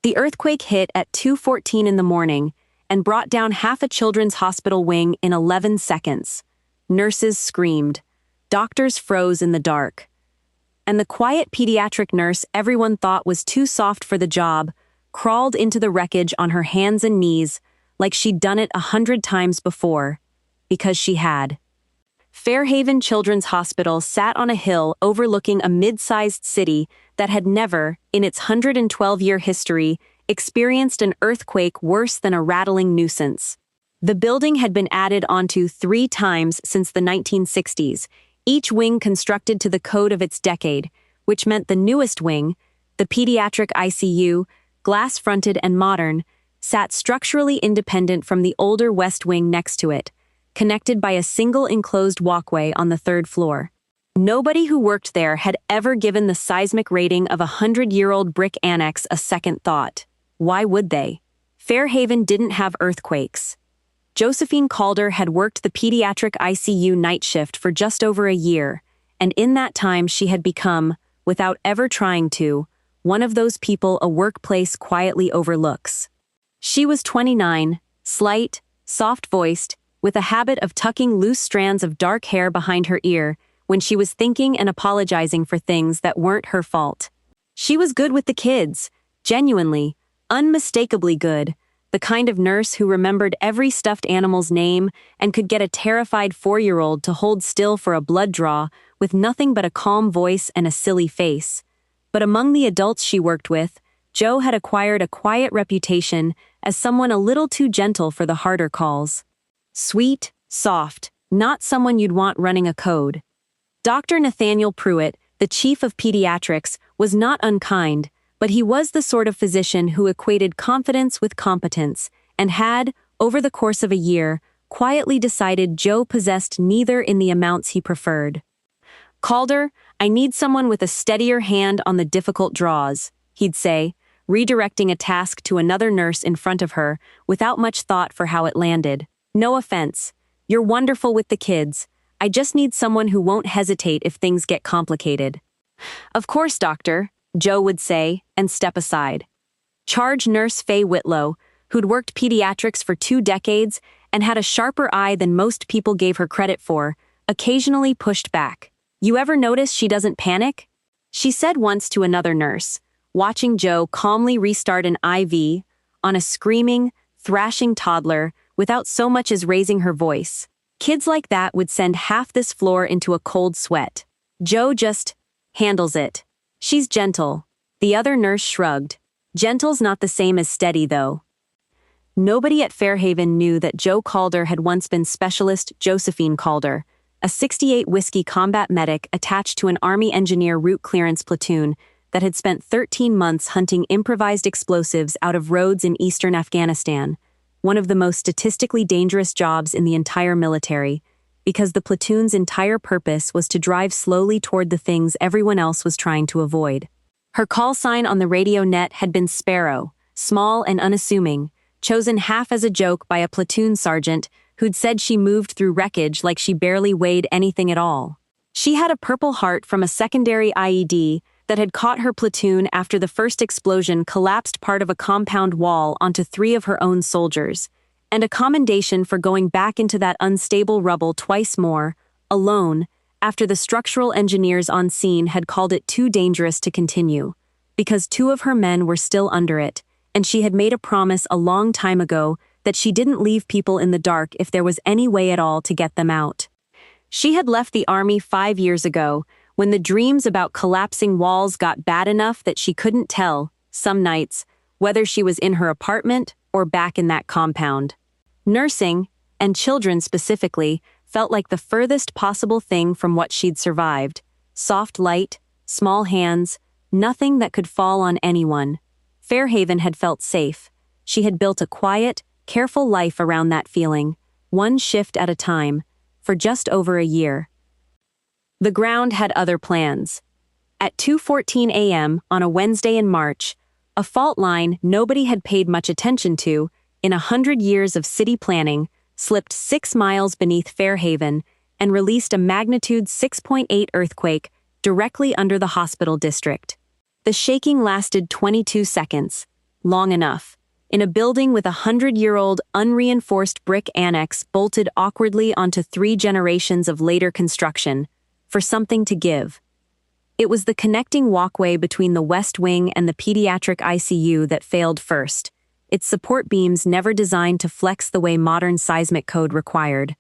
The earthquake hit at 2:14 in the morning and brought down half a children's hospital wing in 11 seconds. Nurses screamed. Doctors froze in the dark. And the quiet pediatric nurse everyone thought was too soft for the job crawled into the wreckage on her hands and knees like she'd done it 100 times before. Because she had. Fairhaven Children's Hospital sat on a hill overlooking a mid-sized city that had never, in its 112-year history, experienced an earthquake worse than a rattling nuisance. The building had been added onto 3 times since the 1960s, each wing constructed to the code of its decade, which meant the newest wing, the Pediatric ICU, glass-fronted and modern, sat structurally independent from the older West Wing next to it, connected by a single enclosed walkway on the 3rd floor. Nobody who worked there had ever given the seismic rating of a 100-year-old brick annex a second thought. Why would they? Fairhaven didn't have earthquakes. Josephine Calder had worked the pediatric ICU night shift for just over a year, and in that time she had become, without ever trying to, one of those people a workplace quietly overlooks. She was 29, slight, soft-voiced, with a habit of tucking loose strands of dark hair behind her ear when she was thinking and apologizing for things that weren't her fault. She was good with the kids, genuinely, unmistakably good, the kind of nurse who remembered every stuffed animal's name and could get a terrified 4-year-old to hold still for a blood draw with nothing but a calm voice and a silly face. But among the adults she worked with, Jo had acquired a quiet reputation as someone a little too gentle for the harder calls. Sweet, soft, not someone you'd want running a code. Dr. Nathaniel Pruitt, the Chief of Pediatrics, was not unkind, but he was the sort of physician who equated confidence with competence and had, over the course of a year, quietly decided Jo possessed neither in the amounts he preferred. "Calder, I need someone with a steadier hand on the difficult draws," he'd say, redirecting a task to another nurse in front of her without much thought for how it landed. "No offense. You're wonderful with the kids. I just need someone who won't hesitate if things get complicated." "Of course, doctor," Jo would say, and step aside. Charge nurse Faye Whitlow, who'd worked pediatrics for 2 decades and had a sharper eye than most people gave her credit for, occasionally pushed back. "You ever notice she doesn't panic?" she said once to another nurse, watching Jo calmly restart an IV on a screaming, thrashing toddler without so much as raising her voice. Kids like that would send half this floor into a cold sweat. Jo just handles it. "She's gentle." The other nurse shrugged. Gentle's not the same as steady, though. Nobody at Fairhaven knew that Jo Calder had once been Specialist Josephine Calder, a 68 Whiskey combat medic attached to an Army engineer route clearance platoon that had spent 13 months hunting improvised explosives out of roads in eastern Afghanistan, one of the most statistically dangerous jobs in the entire military, because the platoon's entire purpose was to drive slowly toward the things everyone else was trying to avoid. Her call sign on the radio net had been Sparrow, small and unassuming, chosen half as a joke by a platoon sergeant who'd said she moved through wreckage like she barely weighed anything at all. She had a Purple Heart from a secondary IED that had caught her platoon after the first explosion collapsed part of a compound wall onto 3 of her own soldiers, and a commendation for going back into that unstable rubble twice more, alone, after the structural engineers on scene had called it too dangerous to continue, because 2 of her men were still under it, and she had made a promise a long time ago that she didn't leave people in the dark if there was any way at all to get them out. She had left the Army 5 years ago, when the dreams about collapsing walls got bad enough that she couldn't tell, some nights, whether she was in her apartment or back in that compound. Nursing, and children specifically, felt like the furthest possible thing from what she'd survived. Soft light, small hands, nothing that could fall on anyone. Fairhaven had felt safe. She had built a quiet, careful life around that feeling, one shift at a time, for just over a year. The ground had other plans. At 2:14 a.m. on a Wednesday in March, a fault line nobody had paid much attention to in 100 years of city planning, slipped 6 miles beneath Fairhaven and released a magnitude 6.8 earthquake directly under the hospital district. The shaking lasted 22 seconds, long enough. In a building with a 100-year-old unreinforced brick annex bolted awkwardly onto 3 generations of later construction, for something to give. It was the connecting walkway between the West Wing and the Pediatric ICU that failed first, its support beams never designed to flex the way modern seismic code required.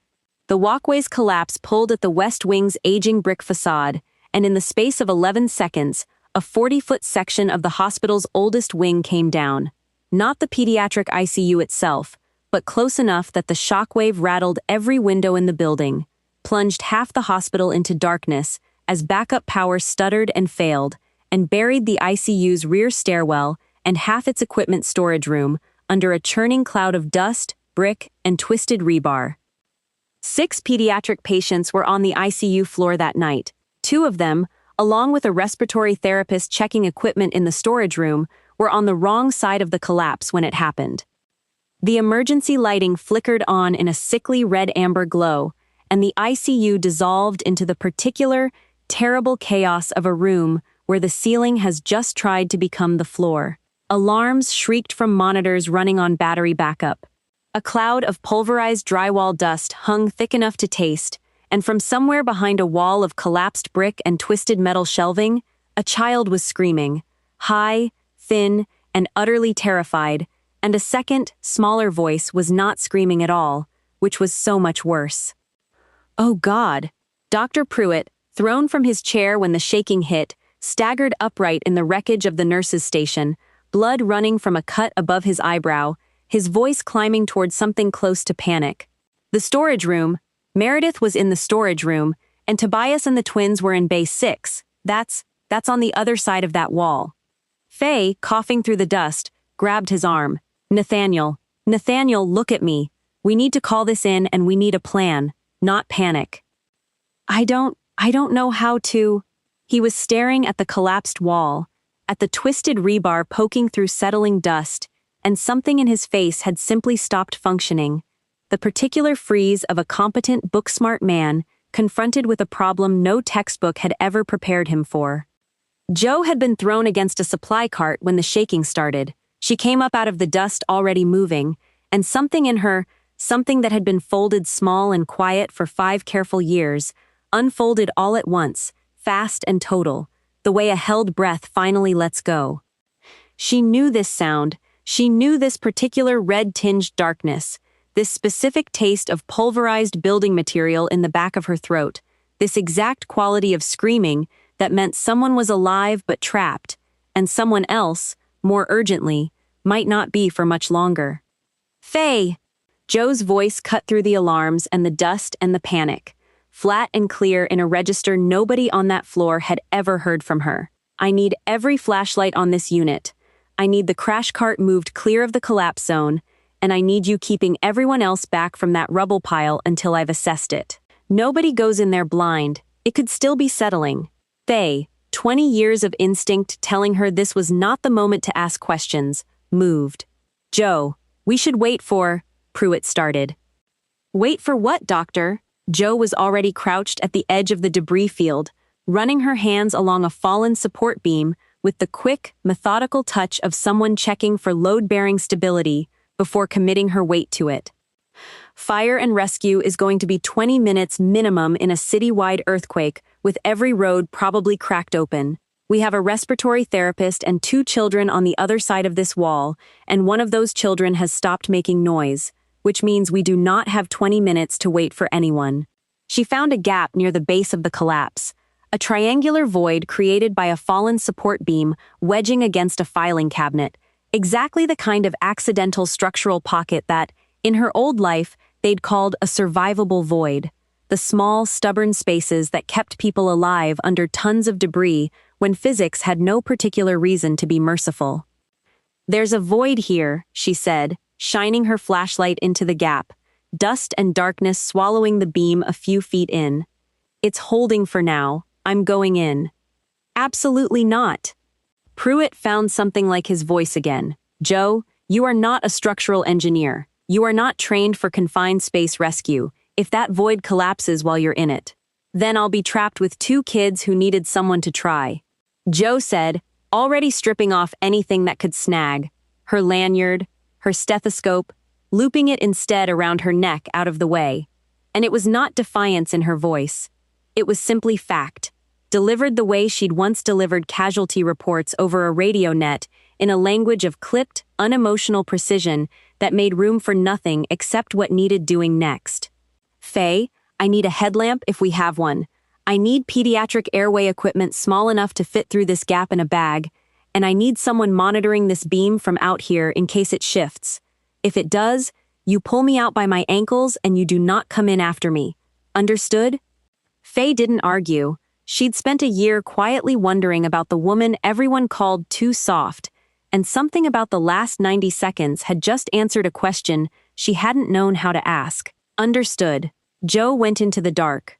The walkway's collapse pulled at the West Wing's aging brick facade, and in the space of 11 seconds, a 40-foot section of the hospital's oldest wing came down. Not the pediatric ICU itself, but close enough that the shockwave rattled every window in the building, plunged half the hospital into darkness as backup power stuttered and failed, and buried the ICU's rear stairwell and half its equipment storage room under a churning cloud of dust, brick, and twisted rebar. 6 pediatric patients were on the ICU floor that night. 2 of them, along with a respiratory therapist checking equipment in the storage room, were on the wrong side of the collapse when it happened. The emergency lighting flickered on in a sickly red-amber glow, and the ICU dissolved into the particular, terrible chaos of a room where the ceiling has just tried to become the floor. Alarms shrieked from monitors running on battery backup. A cloud of pulverized drywall dust hung thick enough to taste, and from somewhere behind a wall of collapsed brick and twisted metal shelving, a child was screaming, high, thin, and utterly terrified, and a second, smaller voice was not screaming at all, which was so much worse. Oh God! Dr. Pruitt, thrown from his chair when the shaking hit, staggered upright in the wreckage of the nurse's station, blood running from a cut above his eyebrow, his voice climbing toward something close to panic. The storage room. Meredith was in the storage room, and Tobias and the twins were in Bay 6. That's on the other side of that wall. Faye, coughing through the dust, grabbed his arm. Nathaniel, look at me. We need to call this in and we need a plan, not panic. I don't know how to. He was staring at the collapsed wall, at the twisted rebar poking through settling dust, and something in his face had simply stopped functioning. The particular freeze of a competent, book-smart man confronted with a problem no textbook had ever prepared him for. Jo had been thrown against a supply cart when the shaking started. She came up out of the dust already moving, and something in her, something that had been folded small and quiet for 5 careful years, unfolded all at once, fast and total, the way a held breath finally lets go. She knew this sound. She knew this particular red-tinged darkness, this specific taste of pulverized building material in the back of her throat, this exact quality of screaming that meant someone was alive but trapped, and someone else, more urgently, might not be for much longer. Faye! Jo's voice cut through the alarms and the dust and the panic, flat and clear in a register nobody on that floor had ever heard from her. I need every flashlight on this unit. I need the crash cart moved clear of the collapse zone, and I need you keeping everyone else back from that rubble pile until I've assessed it. Nobody goes in there blind. It could still be settling. Faye, 20 years of instinct telling her this was not the moment to ask questions, moved. Jo, we should wait for, Pruitt started. Wait for what, doctor? Jo was already crouched at the edge of the debris field, running her hands along a fallen support beam with the quick, methodical touch of someone checking for load-bearing stability before committing her weight to it. Fire and rescue is going to be 20 minutes minimum in a city-wide earthquake, with every road probably cracked open. We have a respiratory therapist and 2 children on the other side of this wall, and one of those children has stopped making noise, which means we do not have 20 minutes to wait for anyone. She found a gap near the base of the collapse, a triangular void created by a fallen support beam wedging against a filing cabinet, exactly the kind of accidental structural pocket that, in her old life, they'd called a survivable void, the small, stubborn spaces that kept people alive under tons of debris when physics had no particular reason to be merciful. There's a void here, she said, shining her flashlight into the gap, dust and darkness swallowing the beam a few feet in. It's holding for now. I'm going in. Absolutely not. Pruitt found something like his voice again. Jo, you are not a structural engineer. You are not trained for confined space rescue. If that void collapses while you're in it, then I'll be trapped with 2 kids who needed someone to try. Jo said, already stripping off anything that could snag. her lanyard, her stethoscope, looping it instead around her neck out of the way. And it was not defiance in her voice. It was simply fact, delivered the way she'd once delivered casualty reports over a radio net in a language of clipped, unemotional precision that made room for nothing except what needed doing next. "Faye, I need a headlamp if we have one. I need pediatric airway equipment small enough to fit through this gap in a bag, and I need someone monitoring this beam from out here in case it shifts. If it does, you pull me out by my ankles and you do not come in after me. Understood?" Faye didn't argue. She'd spent a year quietly wondering about the woman everyone called too soft, and something about the last 90 seconds had just answered a question she hadn't known how to ask. Understood. Joe went into the dark.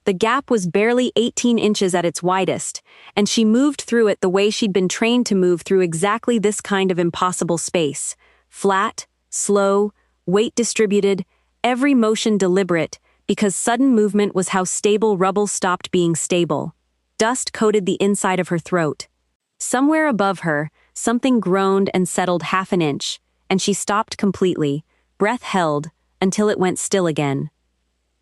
The gap was barely 18 inches at its widest, and she moved through it the way she'd been trained to move through exactly this kind of impossible space. Flat, slow, weight distributed, every motion deliberate, because sudden movement was how stable rubble stopped being stable. Dust coated the inside of her throat. Somewhere above her, something groaned and settled half an inch, and she stopped completely, breath held, until it went still again.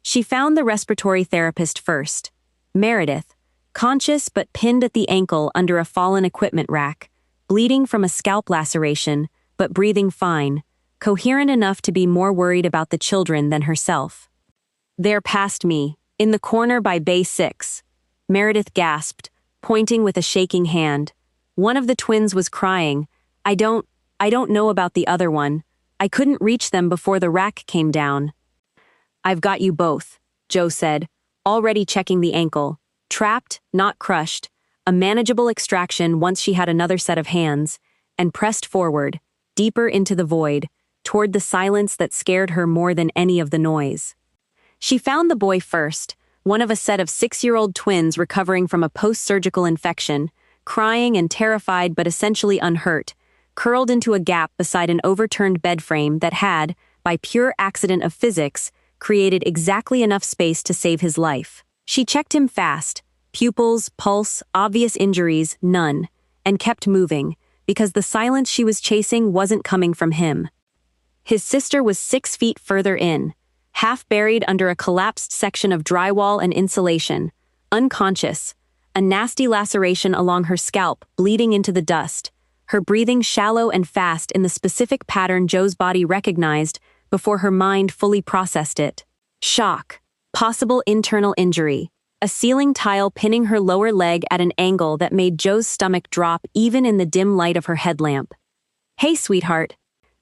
She found the respiratory therapist first, Meredith, conscious but pinned at the ankle under a fallen equipment rack, bleeding from a scalp laceration, but breathing fine, coherent enough to be more worried about the children than herself. "They're past me, in the corner by Bay 6. Meredith gasped, pointing with a shaking hand. One of the twins was crying. I don't know about the other one. I couldn't reach them before the rack came down." "I've got you both," Joe said, already checking the ankle. Trapped, not crushed, a manageable extraction once she had another set of hands, and pressed forward, deeper into the void, toward the silence that scared her more than any of the noise. She found the boy first, one of a set of 6-year-old twins recovering from a post-surgical infection, crying and terrified but essentially unhurt, curled into a gap beside an overturned bed frame that had, by pure accident of physics, created exactly enough space to save his life. She checked him fast, pupils, pulse, obvious injuries, none, and kept moving, because the silence she was chasing wasn't coming from him. His sister was 6 feet further in, half buried under a collapsed section of drywall and insulation, unconscious, a nasty laceration along her scalp bleeding into the dust, her breathing shallow and fast in the specific pattern Joe's body recognized before her mind fully processed it. Shock. Possible internal injury. A ceiling tile pinning her lower leg at an angle that made Joe's stomach drop even in the dim light of her headlamp. "Hey, sweetheart,"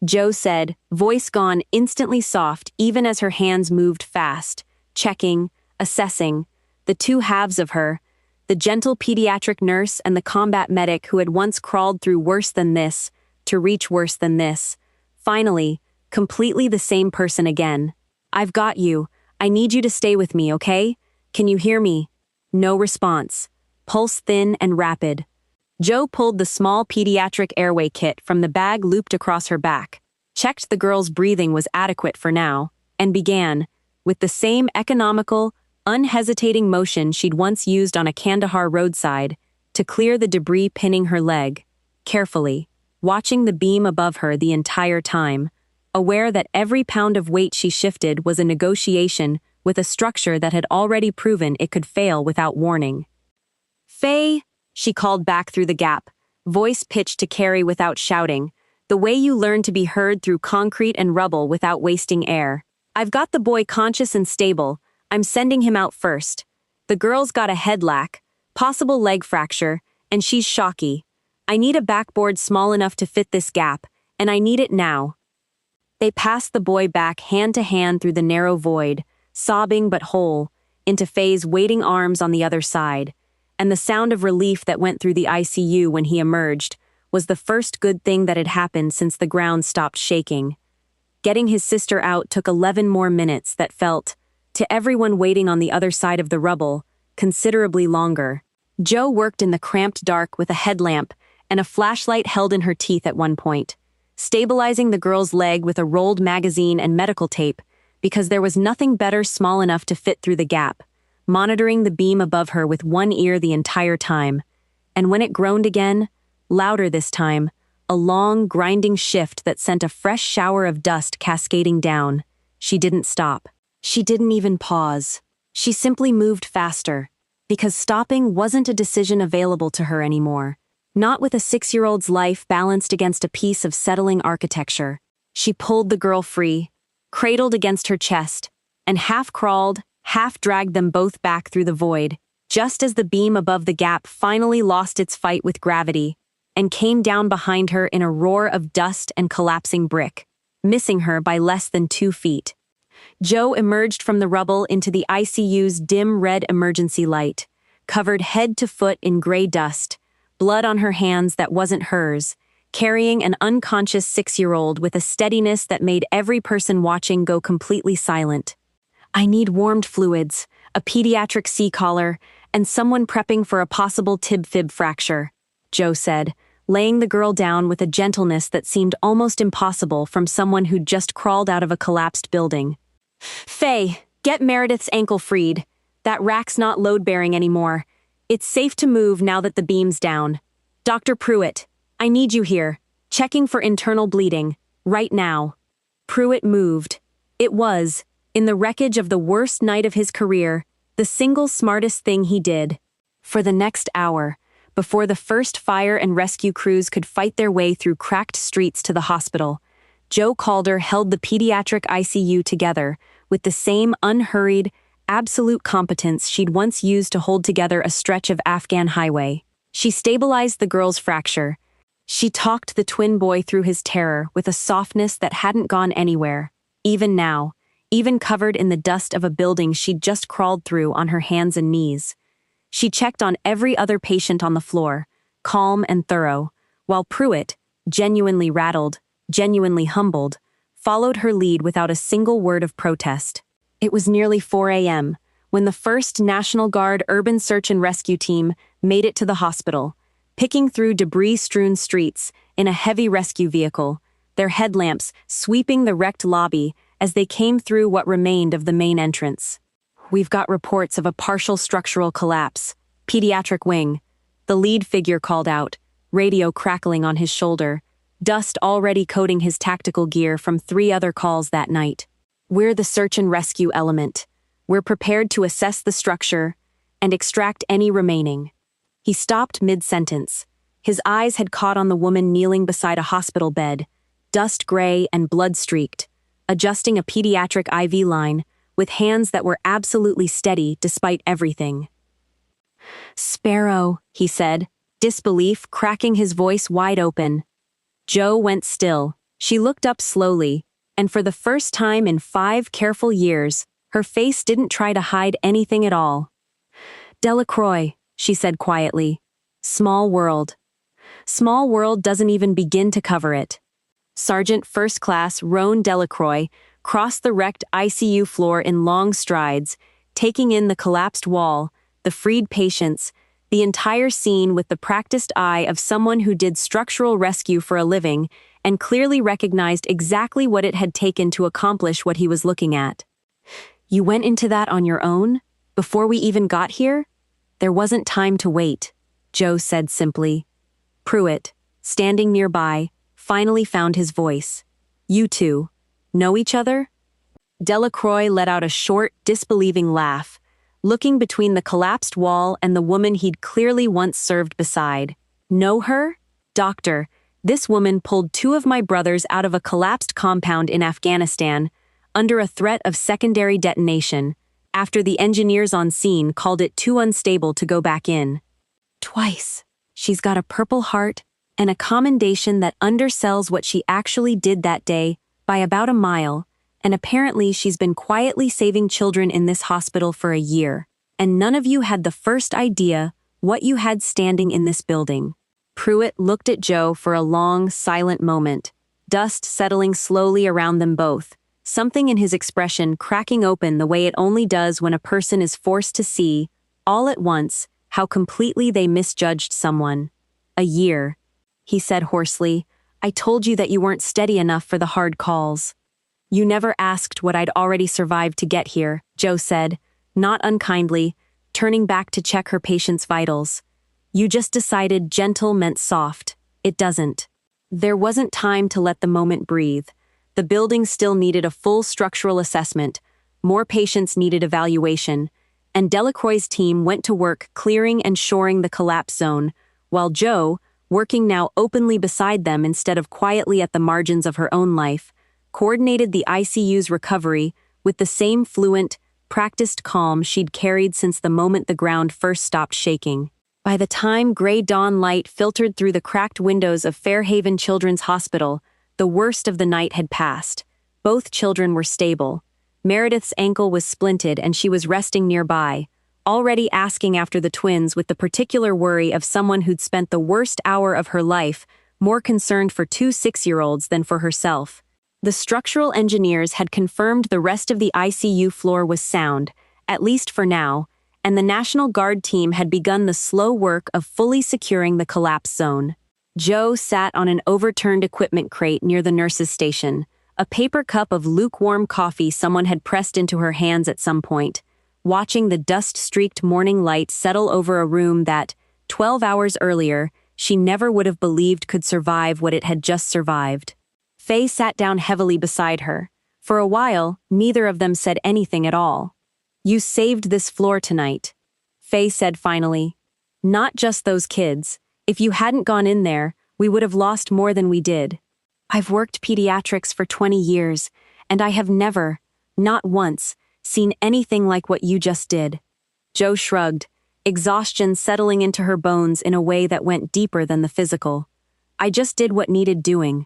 Joe said, voice gone instantly soft even as her hands moved fast, checking, assessing, the two halves of her, the gentle pediatric nurse and the combat medic who had once crawled through worse than this, to reach worse than this. Finally, completely the same person again. "I've got you. I need you to stay with me, okay? Can you hear me?" No response. Pulse thin and rapid. Joe pulled the small pediatric airway kit from the bag looped across her back, checked the girl's breathing was adequate for now, and began, with the same economical, unhesitating motion she'd once used on a Kandahar roadside, to clear the debris pinning her leg, carefully, watching the beam above her the entire time, aware that every pound of weight she shifted was a negotiation with a structure that had already proven it could fail without warning. "Faye," she called back through the gap, voice pitched to carry without shouting, the way you learn to be heard through concrete and rubble without wasting air. "I've got the boy conscious and stable. I'm sending him out first. The girl's got a head lack, possible leg fracture, and she's shocky. I need a backboard small enough to fit this gap, and I need it now." They passed the boy back hand to hand through the narrow void, sobbing but whole, into Faye's waiting arms on the other side, and the sound of relief that went through the ICU when he emerged was the first good thing that had happened since the ground stopped shaking. Getting his sister out took 11 more minutes that felt, to everyone waiting on the other side of the rubble, considerably longer. Joe worked in the cramped dark with a headlamp and a flashlight held in her teeth at one point, stabilizing the girl's leg with a rolled magazine and medical tape, because there was nothing better small enough to fit through the gap, monitoring the beam above her with one ear the entire time. And when it groaned again, louder this time, a long, grinding shift that sent a fresh shower of dust cascading down. She didn't stop. She didn't even pause. She simply moved faster, because stopping wasn't a decision available to her anymore. Not with a 6-year-old's life balanced against a piece of settling architecture. She pulled the girl free, cradled against her chest, and half-crawled, half-dragged them both back through the void, just as the beam above the gap finally lost its fight with gravity and came down behind her in a roar of dust and collapsing brick, missing her by less than 2 feet. Joe emerged from the rubble into the ICU's dim red emergency light, covered head to foot in gray dust, blood on her hands that wasn't hers, carrying an unconscious 6-year-old with a steadiness that made every person watching go completely silent. "I need warmed fluids, a pediatric C-collar, and someone prepping for a possible tib-fib fracture," Joe said, laying the girl down with a gentleness that seemed almost impossible from someone who'd just crawled out of a collapsed building. "Faye, get Meredith's ankle freed. That rack's not load-bearing anymore. It's safe to move now that the beam's down. Dr. Pruitt, I need you here, checking for internal bleeding, right now." Pruitt moved. It was, in the wreckage of the worst night of his career, the single smartest thing he did. For the next hour, before the first fire and rescue crews could fight their way through cracked streets to the hospital, Joe Calder held the pediatric ICU together with the same unhurried, absolute competence she'd once used to hold together a stretch of Afghan highway. She stabilized the girl's fracture. She talked the twin boy through his terror with a softness that hadn't gone anywhere, even now, even covered in the dust of a building she'd just crawled through on her hands and knees. She checked on every other patient on the floor, calm and thorough, while Pruitt, genuinely rattled, genuinely humbled, followed her lead without a single word of protest. It was nearly 4 a.m. when the 1st National Guard Urban Search and Rescue Team made it to the hospital, picking through debris-strewn streets in a heavy rescue vehicle, their headlamps sweeping the wrecked lobby as they came through what remained of the main entrance. "We've got reports of a partial structural collapse. Pediatric wing," the lead figure called out, radio crackling on his shoulder, dust already coating his tactical gear from 3 other calls that night. "We're the search and rescue element. We're prepared to assess the structure and extract any remaining." He stopped mid-sentence. His eyes had caught on the woman kneeling beside a hospital bed, dust gray and blood-streaked, adjusting a pediatric IV line with hands that were absolutely steady despite everything. "Sparrow," he said, disbelief cracking his voice wide open. Joe went still. She looked up slowly, and for the first time in 5 careful years, her face didn't try to hide anything at all. "Delacroix," she said quietly. "Small world. Small world doesn't even begin to cover it." Sergeant First Class Roan Delacroix crossed the wrecked ICU floor in long strides, taking in the collapsed wall, the freed patients, the entire scene with the practiced eye of someone who did structural rescue for a living and clearly recognized exactly what it had taken to accomplish what he was looking at. "You went into that on your own? Before we even got here?" "There wasn't time to wait," Joe said simply. Pruitt, standing nearby, finally found his voice. "You two know each other?" Delacroix let out a short, disbelieving laugh, looking between the collapsed wall and the woman he'd clearly once served beside. "Know her? Doctor, this woman pulled 2 of my brothers out of a collapsed compound in Afghanistan under a threat of secondary detonation, after the engineers on scene called it too unstable to go back in. Twice. She's got a Purple Heart and a commendation that undersells what she actually did that day by about a mile, and apparently she's been quietly saving children in this hospital for a year, and none of you had the first idea what you had standing in this building." Pruitt looked at Joe for a long, silent moment, dust settling slowly around them both, something in his expression cracking open the way it only does when a person is forced to see, all at once, how completely they misjudged someone. "A year," he said hoarsely. "I told you that you weren't steady enough for the hard calls." "You never asked what I'd already survived to get here," Joe said, not unkindly, turning back to check her patient's vitals. "You just decided gentle meant soft. It doesn't." There wasn't time to let the moment breathe. The building still needed a full structural assessment, more patients needed evaluation, and Delacroix's team went to work clearing and shoring the collapse zone, while Jo, working now openly beside them instead of quietly at the margins of her own life, coordinated the ICU's recovery with the same fluent, practiced calm she'd carried since the moment the ground first stopped shaking. By the time gray dawn light filtered through the cracked windows of Fairhaven Children's Hospital, the worst of the night had passed. Both children were stable. Meredith's ankle was splinted and she was resting nearby, already asking after the twins with the particular worry of someone who'd spent the worst hour of her life more concerned for two 6-year-olds than for herself. The structural engineers had confirmed the rest of the ICU floor was sound, at least for now, and the National Guard team had begun the slow work of fully securing the collapse zone. Jo sat on an overturned equipment crate near the nurse's station, a paper cup of lukewarm coffee someone had pressed into her hands at some point, watching the dust-streaked morning light settle over a room that, 12 hours earlier, she never would have believed could survive what it had just survived. Faye sat down heavily beside her. For a while, neither of them said anything at all. "You saved this floor tonight," Faye said finally. "Not just those kids. If you hadn't gone in there, we would have lost more than we did. I've worked pediatrics for 20 years, and I have never, not once, seen anything like what you just did." Jo shrugged, exhaustion settling into her bones in a way that went deeper than the physical. "I just did what needed doing."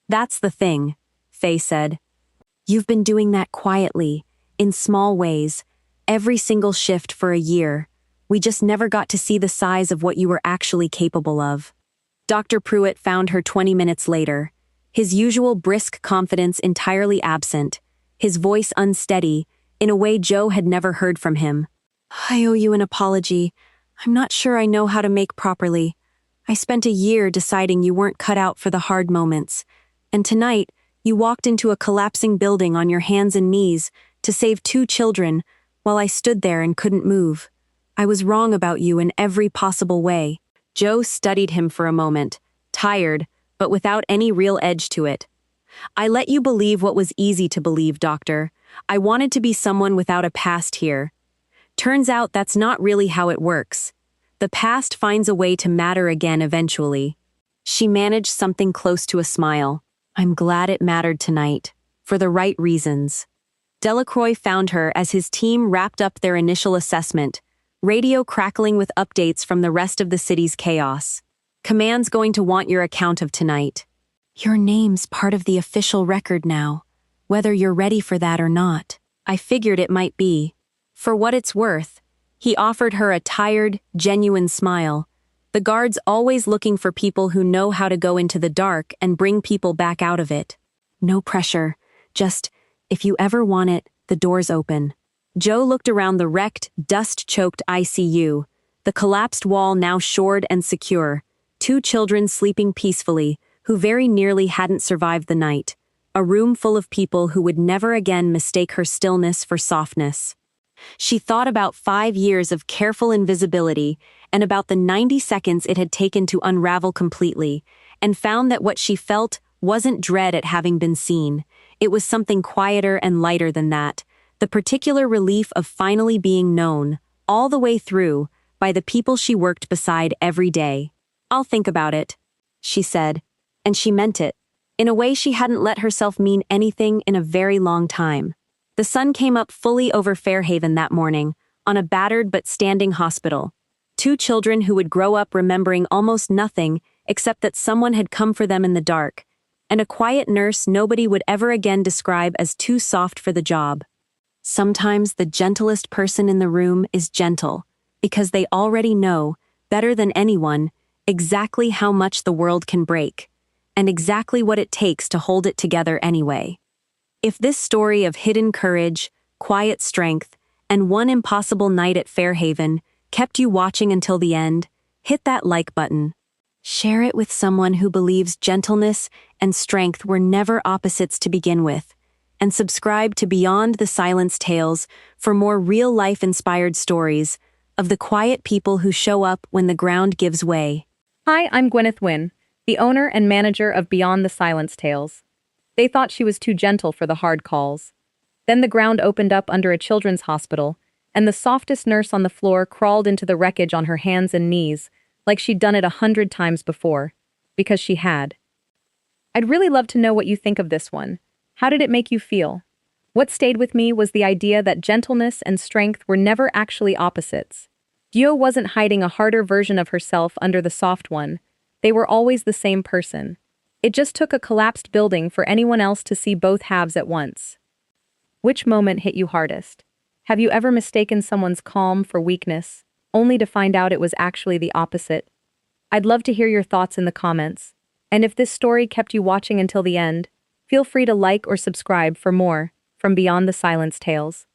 "That's the thing," Faye said. "You've been doing that quietly, in small ways, every single shift for a year. We just never got to see the size of what you were actually capable of." Dr. Pruitt found her 20 minutes later, his usual brisk confidence entirely absent, his voice unsteady, in a way Jo had never heard from him. "I owe you an apology. I'm not sure I know how to make properly. I spent a year deciding you weren't cut out for the hard moments. And tonight, you walked into a collapsing building on your hands and knees to save 2 children while I stood there and couldn't move. I was wrong about you in every possible way." Jo studied him for a moment, tired, but without any real edge to it. "I let you believe what was easy to believe, doctor. I wanted to be someone without a past here. Turns out that's not really how it works. The past finds a way to matter again eventually." She managed something close to a smile. "I'm glad it mattered tonight, for the right reasons." Delacroix found her as his team wrapped up their initial assessment, radio crackling with updates from the rest of the city's chaos. "Command's going to want your account of tonight. Your name's part of the official record now, whether you're ready for that or not." I figured it might be. For what it's worth, he offered her a tired, genuine smile. The guard's always looking for people who know how to go into the dark and bring people back out of it. "No pressure. Just, if you ever want it, the door's open." Jo looked around the wrecked, dust-choked ICU, the collapsed wall now shored and secure, 2 children sleeping peacefully, who very nearly hadn't survived the night, a room full of people who would never again mistake her stillness for softness. She thought about 5 years of careful invisibility and about the 90 seconds it had taken to unravel completely, and found that what she felt wasn't dread at having been seen. It was something quieter and lighter than that, the particular relief of finally being known, all the way through, by the people she worked beside every day. "I'll think about it," she said, and she meant it, in a way she hadn't let herself mean anything in a very long time. The sun came up fully over Fairhaven that morning, on a battered but standing hospital. 2 children who would grow up remembering almost nothing except that someone had come for them in the dark, and a quiet nurse nobody would ever again describe as too soft for the job. Sometimes the gentlest person in the room is gentle, because they already know, better than anyone, exactly how much the world can break, and exactly what it takes to hold it together anyway. If this story of hidden courage, quiet strength, and one impossible night at Fairhaven kept you watching until the end, hit that like button. Share it with someone who believes gentleness and strength were never opposites to begin with, and subscribe to Beyond the Silence Tales for more real-life inspired stories of the quiet people who show up when the ground gives way. Hi, I'm Gwyneth Wynne. the owner and manager of Beyond the Silence Tales. They thought she was too gentle for the hard calls. Then the ground opened up under a children's hospital, and the softest nurse on the floor crawled into the wreckage on her hands and knees, like she'd done it 100 times before. Because she had. I'd really love to know what you think of this one. How did it make you feel? What stayed with me was the idea that gentleness and strength were never actually opposites. Dio wasn't hiding a harder version of herself under the soft one. They were always the same person. It just took a collapsed building for anyone else to see both halves at once. Which moment hit you hardest? Have you ever mistaken someone's calm for weakness, only to find out it was actually the opposite? I'd love to hear your thoughts in the comments. And if this story kept you watching until the end, feel free to like or subscribe for more from Beyond the Silence Tales.